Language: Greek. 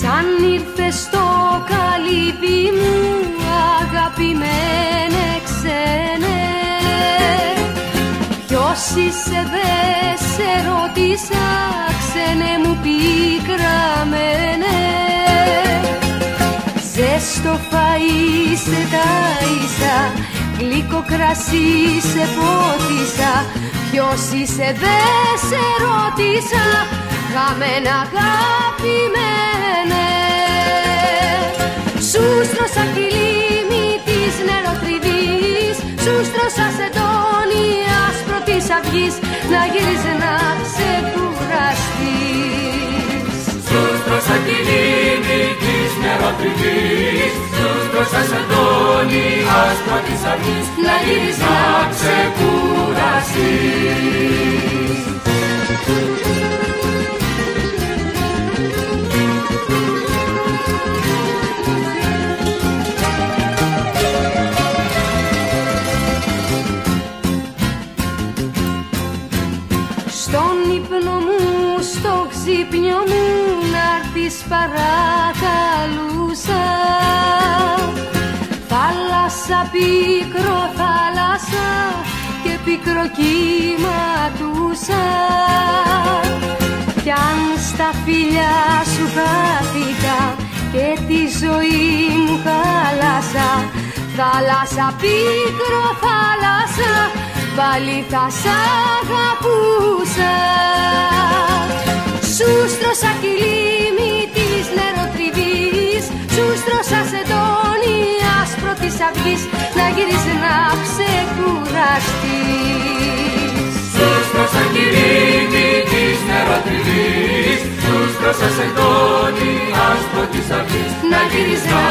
Σαν ήρθες στο καλύπι μου, αγαπημένε ξένε, ποιος είσαι δεν σε ρώτησα, ξένε μου πικραμένε. Ζέστο φαΐ σε ταΐσα, γλυκό κρασί σε πότισα, ποιος είσαι δεν σε ρώτησα, χαμένα αγαπημένε. Σου στρώσα κυλίμι της νεροτριβής, σου στρώσα σεντόνι άσπρο της αυγής, να γυρίζεις να ξεκουραστείς. Σου στρώσα κυλίμι της νεροτριβής, σου στρώσα σεντόνι άσπρο της αυγής, να γυρίζεις να ξεκουραστείς. Στον ύπνο μου, στο ξύπνιο μου, να'ρθεις παρακαλούσα. Θάλασσα, πίκρο θάλασσα και πίκρο κύματούσα. Κι αν στα φιλιά σου χάθηκα και τη ζωή μου χάλασα, θάλασσα, πίκρο θάλασσα, πάλι θα σ' αγαπούσα. Σου στρώσα κυλίμι της νεροτριβής, σου στρώσα σεντόνι άσπρο της αυγής, να γυρίσεις να ξεκουραστείς. Σου στρώσα κυλίμι της νεροτριβής, σου στρώσα σεντόνι άσπρο της αυγής, να γυρίσεις να